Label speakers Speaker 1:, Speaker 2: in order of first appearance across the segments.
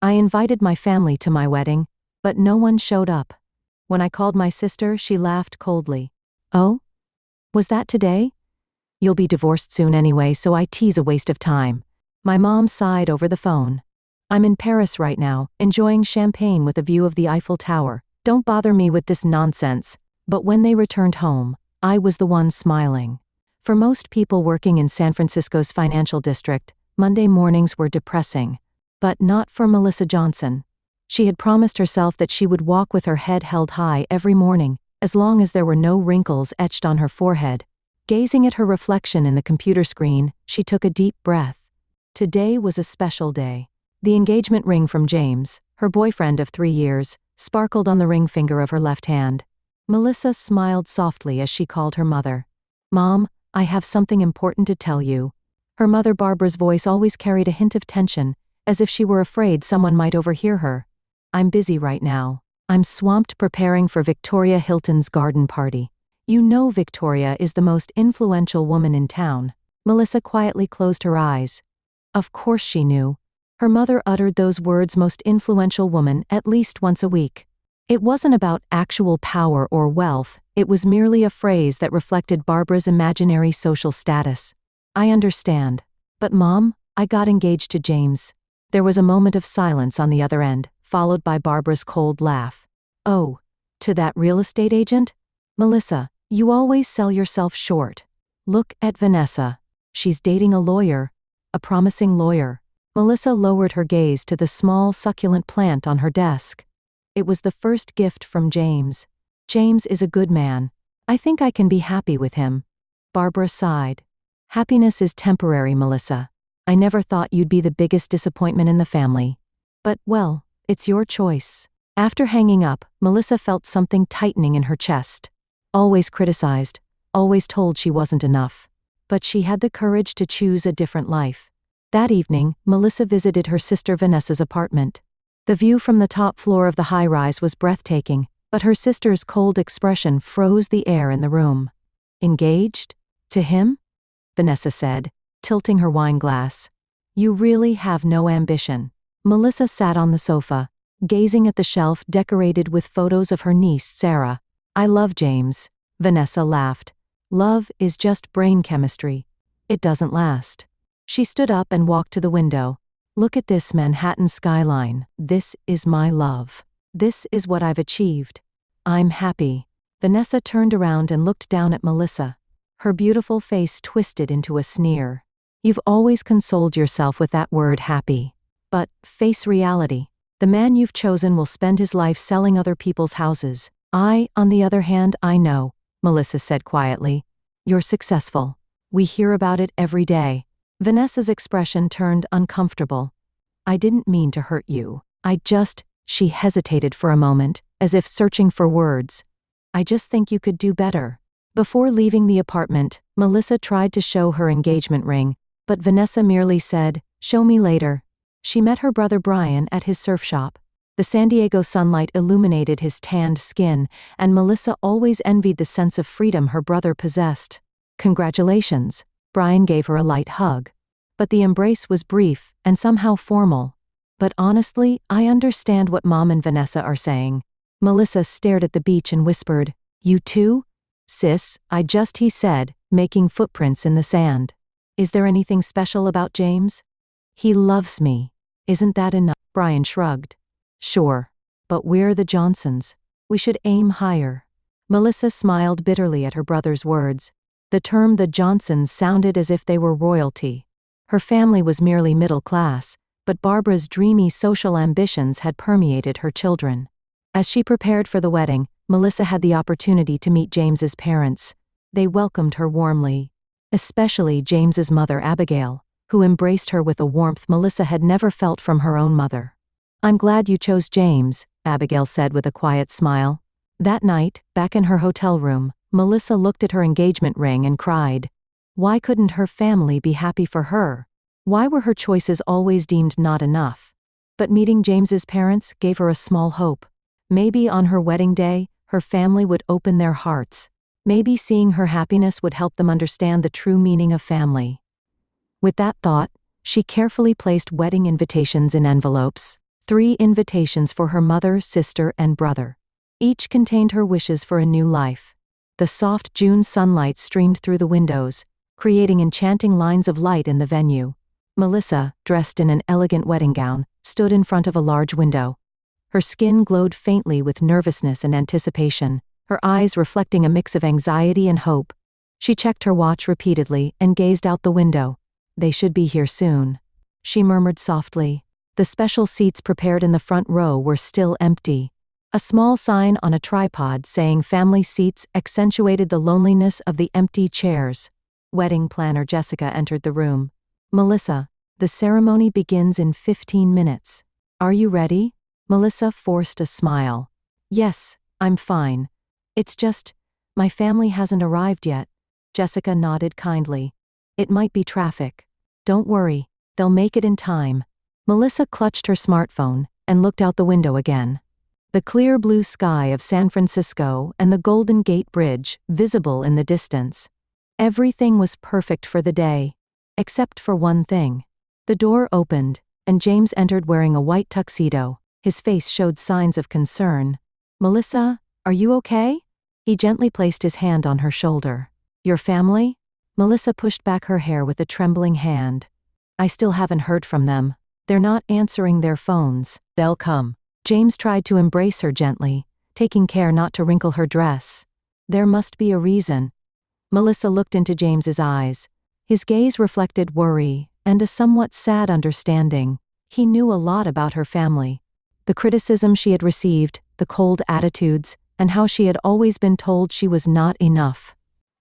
Speaker 1: I invited my family to my wedding, but no one showed up. When I called my sister, she laughed coldly. Oh? Was that today? You'll be divorced soon anyway, so IT's a waste of time. My mom sighed over the phone. I'm in Paris right now, enjoying champagne with a view of the Eiffel Tower. Don't bother me with this nonsense. But when they returned home, I was the one smiling. For most people working in San Francisco's financial district, Monday mornings were depressing. But not for Melissa Johnson. She had promised herself that she would walk with her head held high every morning, as long as there were no wrinkles etched on her forehead. Gazing at her reflection in the computer screen, she took a deep breath. Today was a special day. The engagement ring from James, her boyfriend of 3 years, sparkled on the ring finger of her left hand. Melissa smiled softly as she called her mother. Mom, I have something important to tell you. Her mother Barbara's voice always carried a hint of tension, as if she were afraid someone might overhear her. I'm busy right now. I'm swamped preparing for Victoria Hilton's garden party. You know Victoria is the most influential woman in town. Melissa quietly closed her eyes. Of course she knew. Her mother uttered those words, most influential woman, at least once a week. It wasn't about actual power or wealth, it was merely a phrase that reflected Barbara's imaginary social status. I understand. But Mom, I got engaged to James. There was a moment of silence on the other end, followed by Barbara's cold laugh. Oh, to that real estate agent? Melissa, you always sell yourself short. Look at Vanessa. She's dating a lawyer. A promising lawyer. Melissa lowered her gaze to the small, succulent plant on her desk. It was the first gift from James. James is a good man. I think I can be happy with him. Barbara sighed. Happiness is temporary, Melissa. I never thought you'd be the biggest disappointment in the family. But, well, it's your choice. After hanging up, Melissa felt something tightening in her chest. Always criticized, always told she wasn't enough. But she had the courage to choose a different life. That evening, Melissa visited her sister Vanessa's apartment. The view from the top floor of the high-rise was breathtaking, but her sister's cold expression froze the air in the room. Engaged? To him? Vanessa said, tilting her wine glass. You really have no ambition. Melissa sat on the sofa, gazing at the shelf decorated with photos of her niece Sarah. I love James. Vanessa laughed. Love is just brain chemistry. It doesn't last. She stood up and walked to the window. Look at this Manhattan skyline. This is my love. This is what I've achieved. I'm happy. Vanessa turned around and looked down at Melissa. Her beautiful face twisted into a sneer. You've always consoled yourself with that word happy. But, face reality. The man you've chosen will spend his life selling other people's houses. I, on the other hand, I know, Melissa said quietly. You're successful. We hear about it every day. Vanessa's expression turned uncomfortable. I didn't mean to hurt you. She hesitated for a moment, as if searching for words. I just think you could do better. Before leaving the apartment, Melissa tried to show her engagement ring, but Vanessa merely said, show me later. She met her brother Brian at his surf shop. The San Diego sunlight illuminated his tanned skin, and Melissa always envied the sense of freedom her brother possessed. Congratulations. Brian gave her a light hug. But the embrace was brief, and somehow formal. But honestly, I understand what Mom and Vanessa are saying. Melissa stared at the beach and whispered, You too? Sis, he said, making footprints in the sand. Is there anything special about James? He loves me. Isn't that enough? Brian shrugged. Sure. But we're the Johnsons. We should aim higher. Melissa smiled bitterly at her brother's words. The term the Johnsons sounded as if they were royalty. Her family was merely middle class, but Barbara's dreamy social ambitions had permeated her children. As she prepared for the wedding, Melissa had the opportunity to meet James's parents. They welcomed her warmly. Especially James's mother Abigail, who embraced her with a warmth Melissa had never felt from her own mother. I'm glad you chose James, Abigail said with a quiet smile. That night, back in her hotel room, Melissa looked at her engagement ring and cried. Why couldn't her family be happy for her? Why were her choices always deemed not enough? But meeting James's parents gave her a small hope. Maybe on her wedding day, her family would open their hearts. Maybe seeing her happiness would help them understand the true meaning of family. With that thought, she carefully placed wedding invitations in envelopes, 3 invitations for her mother, sister, and brother. Each contained her wishes for a new life. The soft June sunlight streamed through the windows, creating enchanting lines of light in the venue. Melissa, dressed in an elegant wedding gown, stood in front of a large window. Her skin glowed faintly with nervousness and anticipation, her eyes reflecting a mix of anxiety and hope. She checked her watch repeatedly and gazed out the window. They should be here soon, she murmured softly. The special seats prepared in the front row were still empty. A small sign on a tripod saying family seats accentuated the loneliness of the empty chairs. Wedding planner Jessica entered the room. Melissa, the ceremony begins in 15 minutes. Are you ready? Melissa forced a smile. Yes, I'm fine. It's just, my family hasn't arrived yet. Jessica nodded kindly. It might be traffic. Don't worry, they'll make it in time. Melissa clutched her smartphone and looked out the window again. The clear blue sky of San Francisco and the Golden Gate Bridge visible in the distance. Everything was perfect for the day, except for one thing. The door opened, and James entered wearing a white tuxedo. His face showed signs of concern. Melissa, are you okay? He gently placed his hand on her shoulder. Your family? Melissa pushed back her hair with a trembling hand. I still haven't heard from them. They're not answering their phones. They'll come. James tried to embrace her gently, taking care not to wrinkle her dress. There must be a reason. Melissa looked into James's eyes. His gaze reflected worry and a somewhat sad understanding. He knew a lot about her family. The criticism she had received, the cold attitudes, and how she had always been told she was not enough.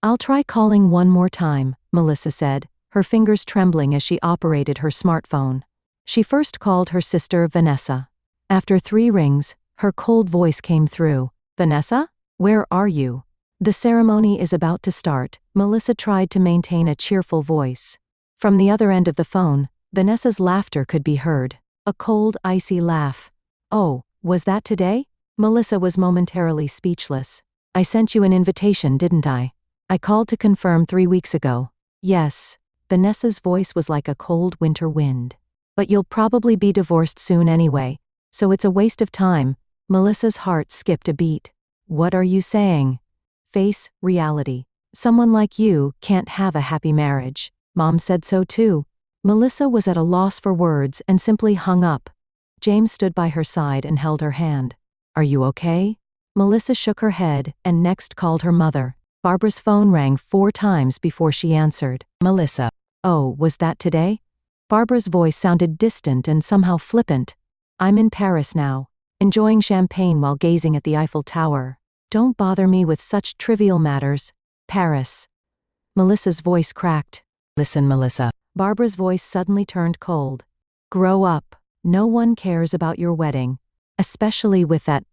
Speaker 1: I'll try calling one more time, Melissa said, her fingers trembling as she operated her smartphone. She first called her sister Vanessa. After 3 rings, her cold voice came through. Vanessa? Where are you? The ceremony is about to start. Melissa tried to maintain a cheerful voice. From the other end of the phone, Vanessa's laughter could be heard. A cold, icy laugh. Oh, was that today? Melissa was momentarily speechless. I sent you an invitation, didn't I? I called to confirm 3 weeks ago. Yes. Vanessa's voice was like a cold winter wind. But you'll probably be divorced soon anyway, so it's a waste of time. Melissa's heart skipped a beat. What are you saying? Face reality. Someone like you can't have a happy marriage. Mom said so too. Melissa was at a loss for words and simply hung up. James stood by her side and held her hand. Are you okay? Melissa shook her head and next called her mother. Barbara's phone rang 4 times before she answered. Melissa. Oh, was that today? Barbara's voice sounded distant and somehow flippant. I'm in Paris now, enjoying champagne while gazing at the Eiffel Tower. Don't bother me with such trivial matters. Paris. Melissa's voice cracked. Listen, Melissa. Barbara's voice suddenly turned cold. Grow up. No one cares about your wedding. Especially with that.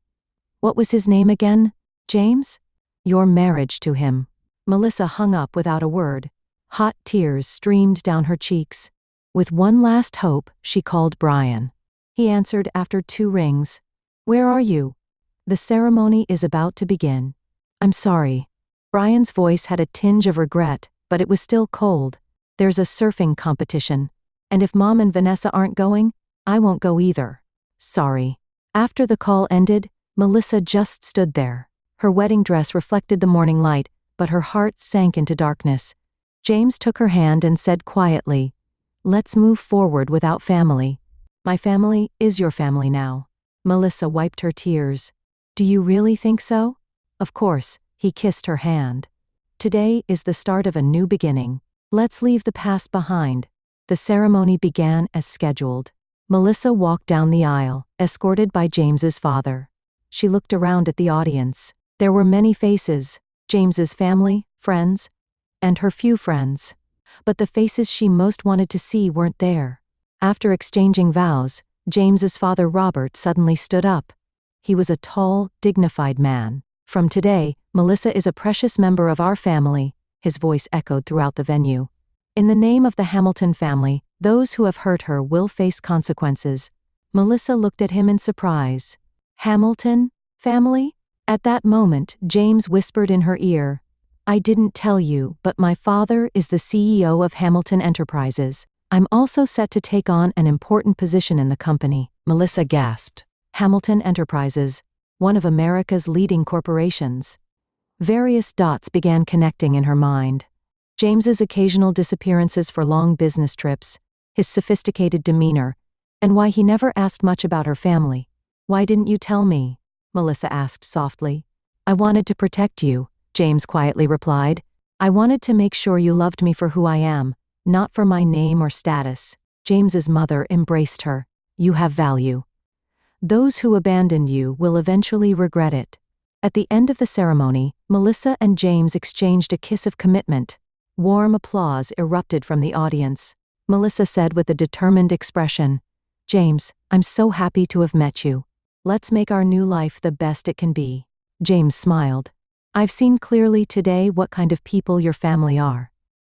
Speaker 1: What was his name again? James? Your marriage to him. Melissa hung up without a word. Hot tears streamed down her cheeks. With one last hope, she called Brian. He answered after 2 rings. Where are you? The ceremony is about to begin. I'm sorry. Brian's voice had a tinge of regret, but it was still cold. There's a surfing competition. And if Mom and Vanessa aren't going, I won't go either. Sorry. After the call ended, Melissa just stood there. Her wedding dress reflected the morning light, but her heart sank into darkness. James took her hand and said quietly, Let's move forward without family. My family is your family now. Melissa wiped her tears. Do you really think so? Of course, he kissed her hand. Today is the start of a new beginning. Let's leave the past behind. The ceremony began as scheduled. Melissa walked down the aisle, escorted by James's father. She looked around at the audience. There were many faces, James's family, friends, and her few friends. But the faces she most wanted to see weren't there. After exchanging vows, James's father Robert suddenly stood up. He was a tall, dignified man. From today, Melissa is a precious member of our family, his voice echoed throughout the venue. In the name of the Hamilton family, those who have hurt her will face consequences. Melissa looked at him in surprise. Hamilton? Family? At that moment, James whispered in her ear, I didn't tell you, but my father is the CEO of Hamilton Enterprises. I'm also set to take on an important position in the company, Melissa gasped. Hamilton Enterprises, one of America's leading corporations. Various dots began connecting in her mind. James's occasional disappearances for long business trips, his sophisticated demeanor, and why he never asked much about her family. Why didn't you tell me? Melissa asked softly. I wanted to protect you, James quietly replied. I wanted to make sure you loved me for who I am, not for my name or status. James's mother embraced her. You have value. Those who abandoned you will eventually regret it. At the end of the ceremony, Melissa and James exchanged a kiss of commitment. Warm applause erupted from the audience. Melissa said with a determined expression, James, I'm so happy to have met you. Let's make our new life the best it can be. James smiled. I've seen clearly today what kind of people your family are.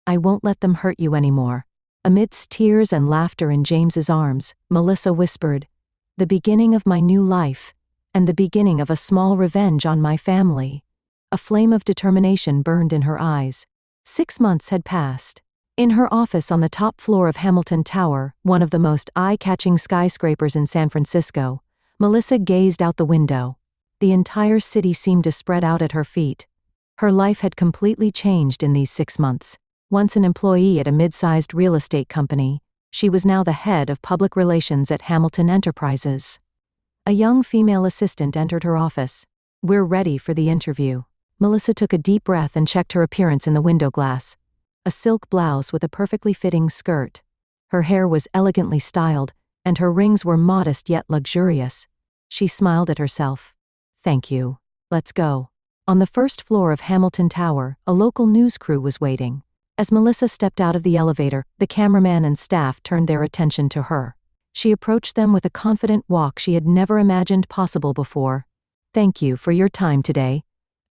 Speaker 1: I won't let them hurt you anymore. Amidst tears and laughter in James's arms, Melissa whispered, the beginning of my new life, and the beginning of a small revenge on my family. A flame of determination burned in her eyes. 6 months had passed. In her office on the top floor of Hamilton Tower, one of the most eye-catching skyscrapers in San Francisco, Melissa gazed out the window. The entire city seemed to spread out at her feet. Her life had completely changed in these 6 months. Once an employee at a mid-sized real estate company, she was now the head of public relations at Hamilton Enterprises. A young female assistant entered her office. We're ready for the interview. Melissa took a deep breath and checked her appearance in the window glass. A silk blouse with a perfectly fitting skirt. Her hair was elegantly styled, and her rings were modest yet luxurious. She smiled at herself. Thank you. Let's go. On the first floor of Hamilton Tower, a local news crew was waiting. As Melissa stepped out of the elevator, the cameraman and staff turned their attention to her. She approached them with a confident walk she had never imagined possible before. Thank you for your time today.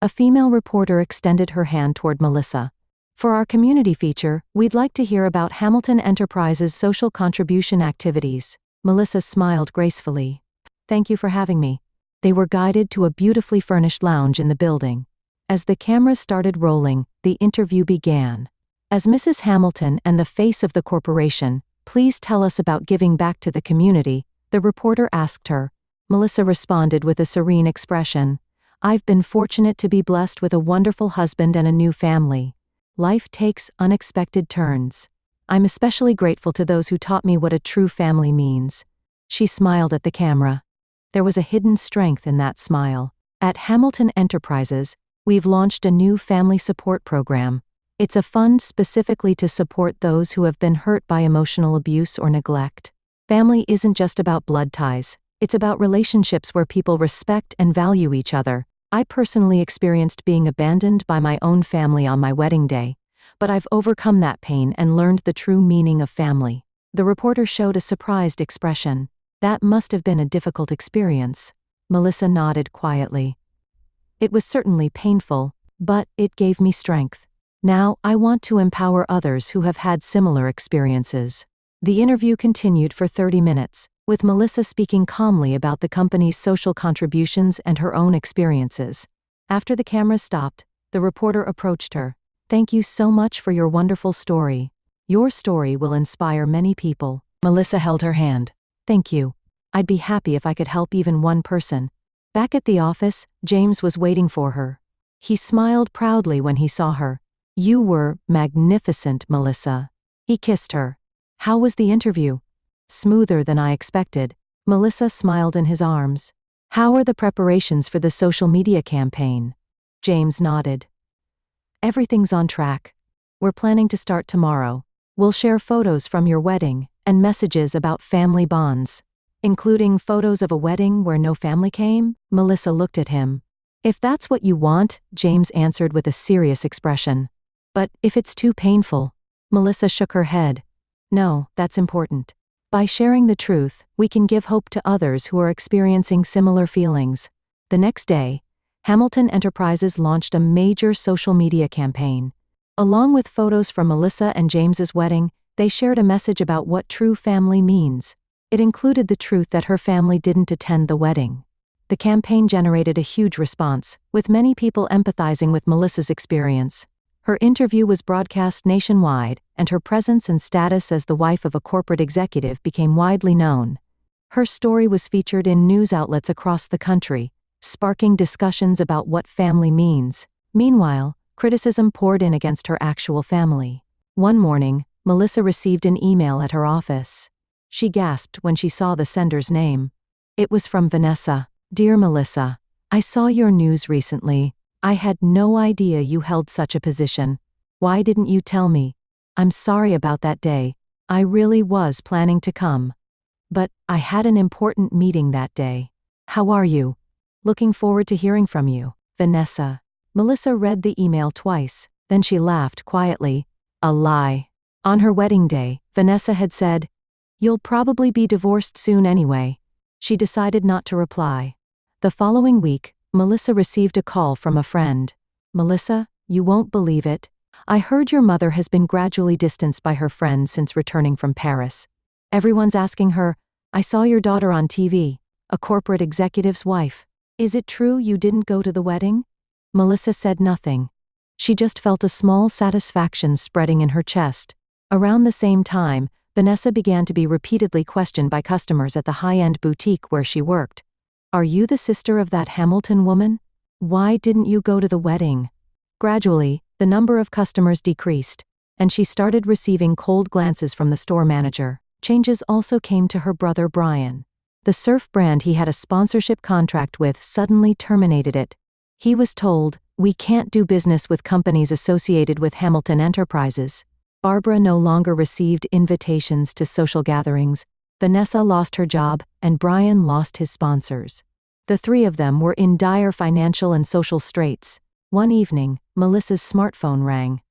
Speaker 1: A female reporter extended her hand toward Melissa. For our community feature, we'd like to hear about Hamilton Enterprises' social contribution activities. Melissa smiled gracefully. Thank you for having me. They were guided to a beautifully furnished lounge in the building. As the cameras started rolling, the interview began. As Mrs. Hamilton and the face of the corporation, please tell us about giving back to the community, the reporter asked her. Melissa responded with a serene expression. I've been fortunate to be blessed with a wonderful husband and a new family. Life takes unexpected turns. I'm especially grateful to those who taught me what a true family means. She smiled at the camera. There was a hidden strength in that smile. At Hamilton Enterprises, we've launched a new family support program. It's a fund specifically to support those who have been hurt by emotional abuse or neglect. Family isn't just about blood ties. It's about relationships where people respect and value each other. I personally experienced being abandoned by my own family on my wedding day, but I've overcome that pain and learned the true meaning of family. The reporter showed a surprised expression. That must have been a difficult experience. Melissa nodded quietly. It was certainly painful, but it gave me strength. Now, I want to empower others who have had similar experiences. The interview continued for 30 minutes, with Melissa speaking calmly about the company's social contributions and her own experiences. After the cameras stopped, the reporter approached her. Thank you so much for your wonderful story. Your story will inspire many people. Melissa held her hand. Thank you. I'd be happy if I could help even one person. Back at the office, James was waiting for her. He smiled proudly when he saw her. You were magnificent, Melissa. He kissed her. How was the interview? Smoother than I expected. Melissa smiled in his arms. How are the preparations for the social media campaign? James nodded. Everything's on track. We're planning to start tomorrow. We'll share photos from your wedding and messages about family bonds. Including photos of a wedding where no family came? Melissa looked at him. If that's what you want, James answered with a serious expression. But if it's too painful? Melissa shook her head. No, that's important. By sharing the truth, we can give hope to others who are experiencing similar feelings. The next day, Hamilton Enterprises launched a major social media campaign. Along with photos from Melissa and James's wedding, they shared a message about what true family means. It included the truth that her family didn't attend the wedding. The campaign generated a huge response, with many people empathizing with Melissa's experience. Her interview was broadcast nationwide, and her presence and status as the wife of a corporate executive became widely known. Her story was featured in news outlets across the country, sparking discussions about what family means. Meanwhile, criticism poured in against her actual family. One morning, Melissa received an email at her office. She gasped when she saw the sender's name. It was from Vanessa. "Dear Melissa, I saw your news recently. I had no idea you held such a position. Why didn't you tell me? I'm sorry about that day. I really was planning to come. But I had an important meeting that day. How are you? Looking forward to hearing from you, Vanessa." Melissa read the email twice, then she laughed quietly. A lie. On her wedding day, Vanessa had said, "You'll probably be divorced soon anyway." She decided not to reply. The following week, Melissa received a call from a friend. "Melissa, you won't believe it. I heard your mother has been gradually distanced by her friends since returning from Paris. Everyone's asking her, 'I saw your daughter on TV, a corporate executive's wife. Is it true you didn't go to the wedding?'" Melissa said nothing. She just felt a small satisfaction spreading in her chest. Around the same time, Vanessa began to be repeatedly questioned by customers at the high-end boutique where she worked. "Are you the sister of that Hamilton woman? Why didn't you go to the wedding?" Gradually, the number of customers decreased, and she started receiving cold glances from the store manager. Changes also came to her brother Brian. The surf brand he had a sponsorship contract with suddenly terminated it. He was told, "We can't do business with companies associated with Hamilton Enterprises." Barbara no longer received invitations to social gatherings. Vanessa lost her job, and Brian lost his sponsors. The three of them were in dire financial and social straits. One evening, Melissa's smartphone rang.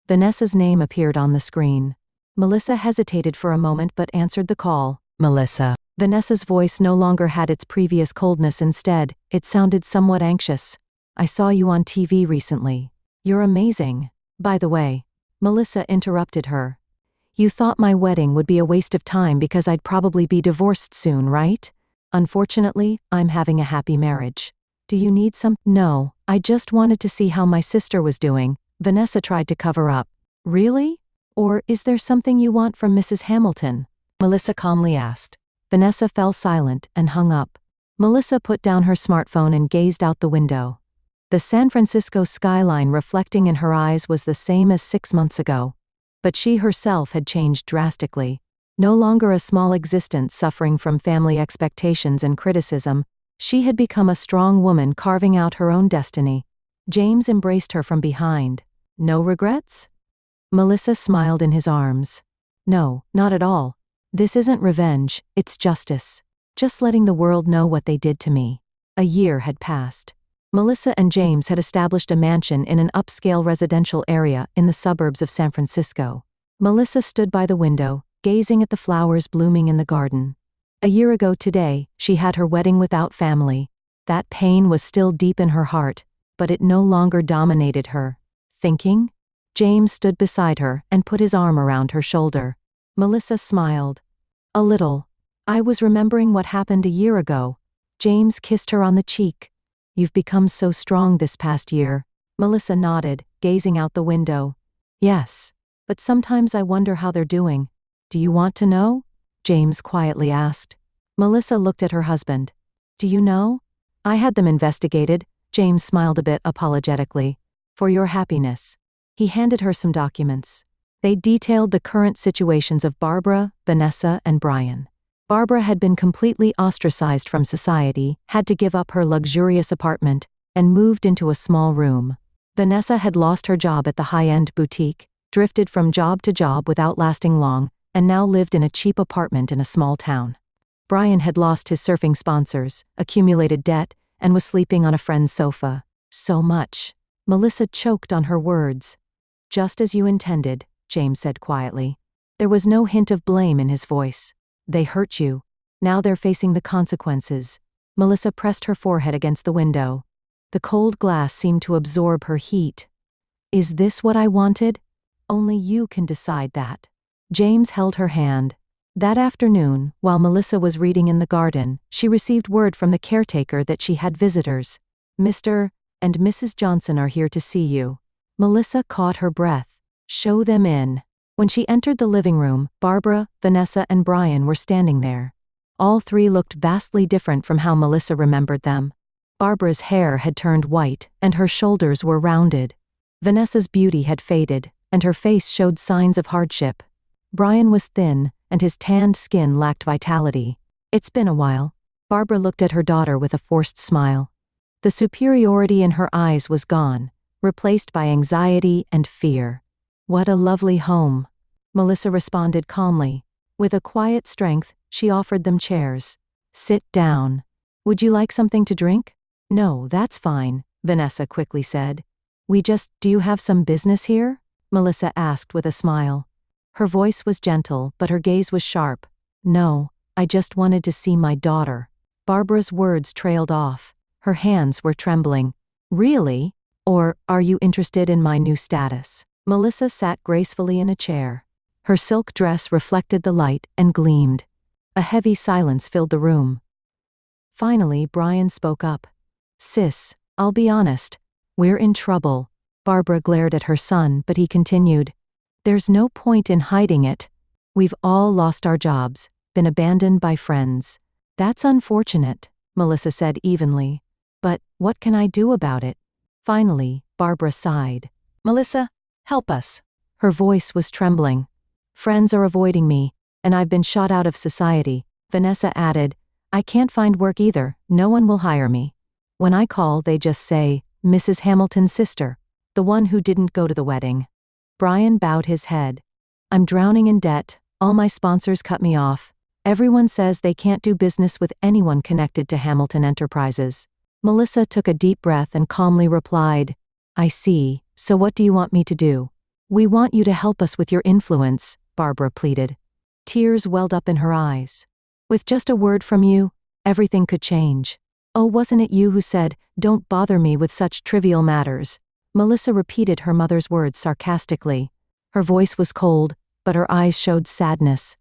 Speaker 1: Vanessa's name appeared on the screen. Melissa hesitated for a moment but answered the call. "Melissa." Vanessa's voice no longer had its previous coldness. Instead, it sounded somewhat anxious. "I saw you on TV recently. You're amazing. By the way," Melissa interrupted her. "You thought my wedding would be a waste of time because I'd probably be divorced soon, right? Unfortunately, I'm having a happy marriage. Do you need some?" "No, I just wanted to see how my sister was doing," Vanessa tried to cover up. "Really? Or is there something you want from Mrs. Hamilton?" Melissa calmly asked. Vanessa fell silent and hung up. Melissa put down her smartphone and gazed out the window. The San Francisco skyline reflecting in her eyes was the same as 6 months ago. But she herself had changed drastically. No longer a small existence suffering from family expectations and criticism, she had become a strong woman carving out her own destiny. James embraced her from behind. "No regrets?" Melissa smiled in his arms. "No, not at all. This isn't revenge, it's justice. Just letting the world know what they did to me." A year had passed. Melissa and James had established a mansion in an upscale residential area in the suburbs of San Francisco. Melissa stood by the window, gazing at the flowers blooming in the garden. A year ago today, she had her wedding without family. That pain was still deep in her heart, but it no longer dominated her. Thinking? James stood beside her and put his arm around her shoulder. Melissa smiled. "A little. I was remembering what happened a year ago." James kissed her on the cheek. "You've become so strong this past year." Melissa nodded, gazing out the window. "Yes. But sometimes I wonder how they're doing." "Do you want to know?" James quietly asked. Melissa looked at her husband. "Do you know? I had them investigated." James smiled a bit apologetically. "For your happiness." He handed her some documents. They detailed the current situations of Barbara, Vanessa, and Brian. Barbara had been completely ostracized from society, had to give up her luxurious apartment, and moved into a small room. Vanessa had lost her job at the high-end boutique, drifted from job to job without lasting long, and now lived in a cheap apartment in a small town. Brian had lost his surfing sponsors, accumulated debt, and was sleeping on a friend's sofa. So much. Melissa choked on her words. "Just as you intended," James said quietly. There was no hint of blame in his voice. "They hurt you. Now they're facing the consequences." Melissa pressed her forehead against the window. The cold glass seemed to absorb her heat. "Is this what I wanted? Only you can decide that." James held her hand. That afternoon, while Melissa was reading in the garden, she received word from the caretaker that she had visitors. "Mr. and Mrs. Johnson are here to see you." Melissa caught her breath. Show them in. When she entered the living room, Barbara, Vanessa, and Brian were standing there. All three looked vastly different from how Melissa remembered them. Barbara's hair had turned white, and her shoulders were rounded. Vanessa's beauty had faded, and her face showed signs of hardship. Brian was thin, and his tanned skin lacked vitality. It's been a while. Barbara looked at her daughter with a forced smile. The superiority in her eyes was gone, replaced by anxiety and fear. What a lovely home. Melissa responded calmly. With a quiet strength, she offered them chairs. Sit down. Would you like something to drink? No, that's fine, Vanessa quickly said. Do you have some business here? Melissa asked with a smile. Her voice was gentle, but her gaze was sharp. No, I just wanted to see my daughter. Barbara's words trailed off. Her hands were trembling. Really? Or, are you interested in my new status? Melissa sat gracefully in a chair. Her silk dress reflected the light and gleamed. A heavy silence filled the room. Finally, Brian spoke up. Sis, I'll be honest. We're in trouble. Barbara glared at her son, but he continued. There's no point in hiding it. We've all lost our jobs, been abandoned by friends. That's unfortunate, Melissa said evenly. But what can I do about it? Finally, Barbara sighed. Melissa, help us. Her voice was trembling. Friends are avoiding me, and I've been shot out of society. Vanessa added, I can't find work either, no one will hire me. When I call, they just say, Mrs. Hamilton's sister, the one who didn't go to the wedding. Brian bowed his head. I'm drowning in debt, all my sponsors cut me off. Everyone says they can't do business with anyone connected to Hamilton Enterprises. Melissa took a deep breath and calmly replied, I see, so what do you want me to do? We want you to help us with your influence, Barbara pleaded. Tears welled up in her eyes. With just a word from you, everything could change. Oh, wasn't it you who said, don't bother me with such trivial matters? Melissa repeated her mother's words sarcastically. Her voice was cold, but her eyes showed sadness.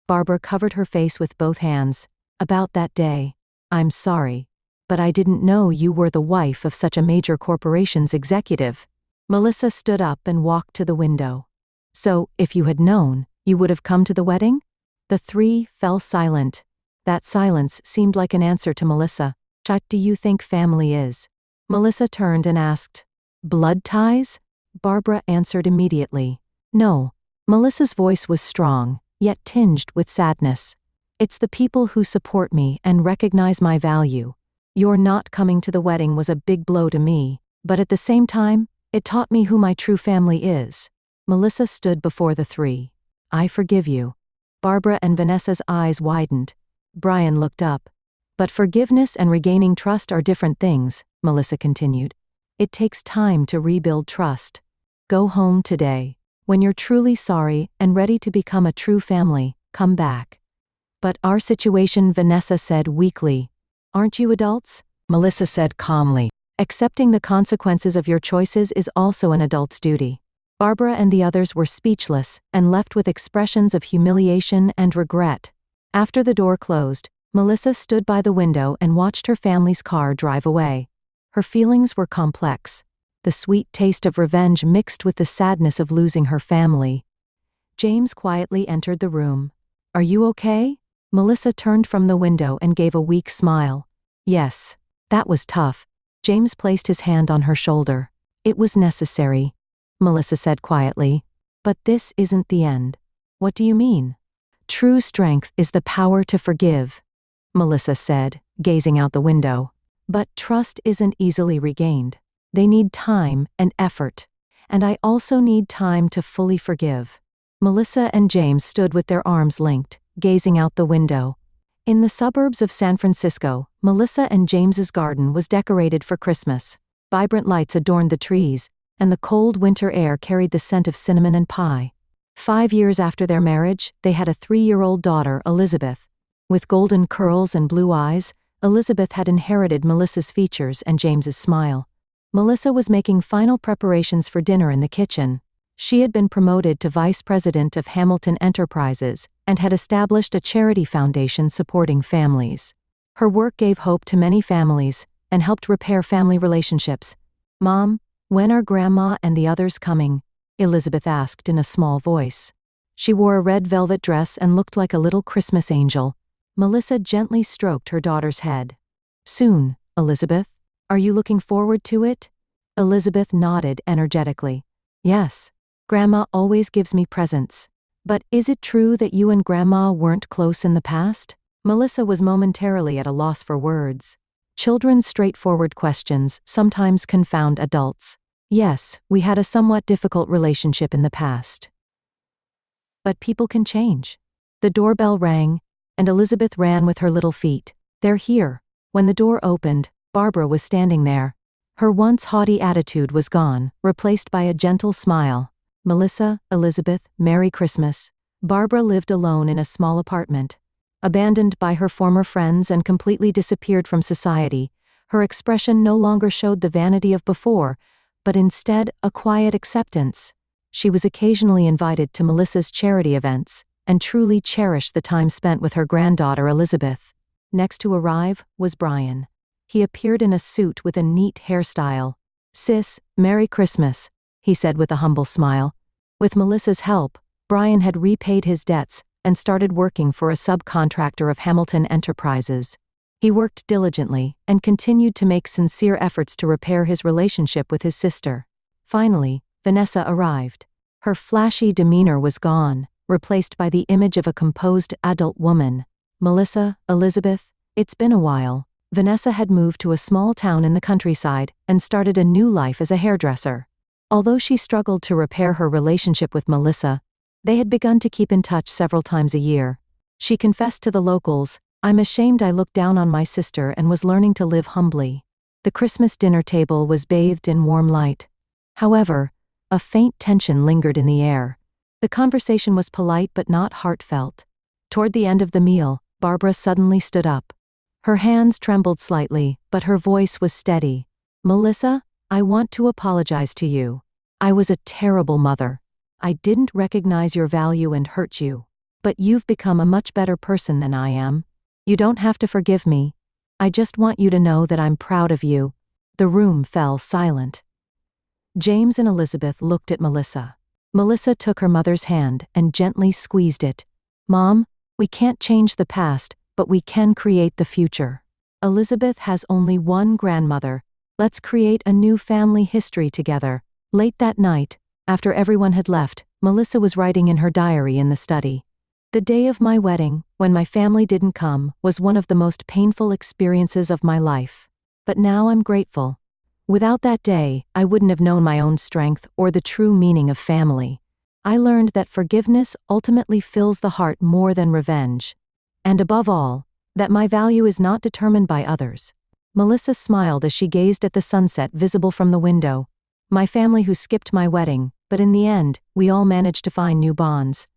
Speaker 1: Barbara covered her face with both hands. About that day. I'm sorry. But I didn't know you were the wife of such a major corporation's executive. Melissa stood up and walked to the window. So, if you had known, you would have come to the wedding? The three fell silent. That silence seemed like an answer to Melissa. What do you think family is? Melissa turned and asked. Blood ties? Barbara answered immediately. No. Melissa's voice was strong, yet tinged with sadness. It's the people who support me and recognize my value. Your not coming to the wedding was a big blow to me, but at the same time, it taught me who my true family is. Melissa stood before the three. I forgive you. Barbara and Vanessa's eyes widened. Brian looked up. But forgiveness and regaining trust are different things, Melissa continued. It takes time to rebuild trust. Go home today. When you're truly sorry and ready to become a true family, come back. But our situation, Vanessa said weakly. Aren't you adults? Melissa said calmly. Accepting the consequences of your choices is also an adult's duty. Barbara and the others were speechless and left with expressions of humiliation and regret. After the door closed, Melissa stood by the window and watched her family's car drive away. Her feelings were complex. The sweet taste of revenge mixed with the sadness of losing her family. James quietly entered the room. Are you okay? Melissa turned from the window and gave a weak smile. Yes. That was tough. James placed his hand on her shoulder. It was necessary, Melissa said quietly. But this isn't the end. What do you mean? True strength is the power to forgive, Melissa said, gazing out the window. But trust isn't easily regained. They need time and effort. And I also need time to fully forgive. Melissa and James stood with their arms linked, gazing out the window. In the suburbs of San Francisco, Melissa and James's garden was decorated for Christmas. Vibrant lights adorned the trees, and the cold winter air carried the scent of cinnamon and pie. 5 years after their marriage, they had a 3-year-old daughter, Elizabeth. With golden curls and blue eyes, Elizabeth had inherited Melissa's features and James's smile. Melissa was making final preparations for dinner in the kitchen. She had been promoted to vice president of Hamilton Enterprises and had established a charity foundation supporting families. Her work gave hope to many families and helped repair family relationships. Mom, When are Grandma and the others coming? Elizabeth asked in a small voice. She wore a red velvet dress and looked like a little Christmas angel. Melissa gently stroked her daughter's head. Soon, Elizabeth. Are you looking forward to it? Elizabeth nodded energetically. Yes. Grandma always gives me presents. But is it true that you and Grandma weren't close in the past? Melissa was momentarily at a loss for words. Children's straightforward questions sometimes confound adults. Yes, we had a somewhat difficult relationship in the past. But people can change. The doorbell rang, and Elizabeth ran with her little feet. They're here. When the door opened, Barbara was standing there. Her once haughty attitude was gone, replaced by a gentle smile. Melissa, Elizabeth, Merry Christmas. Barbara lived alone in a small apartment. Abandoned by her former friends and completely disappeared from society, her expression no longer showed the vanity of before, but instead a quiet acceptance. She was occasionally invited to Melissa's charity events, and truly cherished the time spent with her granddaughter Elizabeth. Next to arrive was Brian. He appeared in a suit with a neat hairstyle. "Sis, Merry Christmas," he said with a humble smile. With Melissa's help, Brian had repaid his debts and started working for a subcontractor of Hamilton Enterprises. He worked diligently and continued to make sincere efforts to repair his relationship with his sister. Finally, Vanessa arrived. Her flashy demeanor was gone, replaced by the image of a composed adult woman. Melissa, Elizabeth, it's been a while. Vanessa had moved to a small town in the countryside and started a new life as a hairdresser. Although she struggled to repair her relationship with Melissa, they had begun to keep in touch several times a year. She confessed to the locals, "I'm ashamed I looked down on my sister and was learning to live humbly." The Christmas dinner table was bathed in warm light. However, a faint tension lingered in the air. The conversation was polite but not heartfelt. Toward the end of the meal, Barbara suddenly stood up. Her hands trembled slightly, but her voice was steady. "Melissa, I want to apologize to you. I was a terrible mother. I didn't recognize your value and hurt you. But you've become a much better person than I am. You don't have to forgive me. I just want you to know that I'm proud of you." The room fell silent. James and Elizabeth looked at Melissa. Melissa took her mother's hand and gently squeezed it. "Mom, we can't change the past, but we can create the future. Elizabeth has only one grandmother. Let's create a new family history together." Late that night, after everyone had left, Melissa was writing in her diary in the study. "The day of my wedding, when my family didn't come, was one of the most painful experiences of my life. But now I'm grateful. Without that day, I wouldn't have known my own strength or the true meaning of family. I learned that forgiveness ultimately fills the heart more than revenge. And above all, that my value is not determined by others." Melissa smiled as she gazed at the sunset visible from the window. "My family who skipped my wedding, but in the end, we all managed to find new bonds.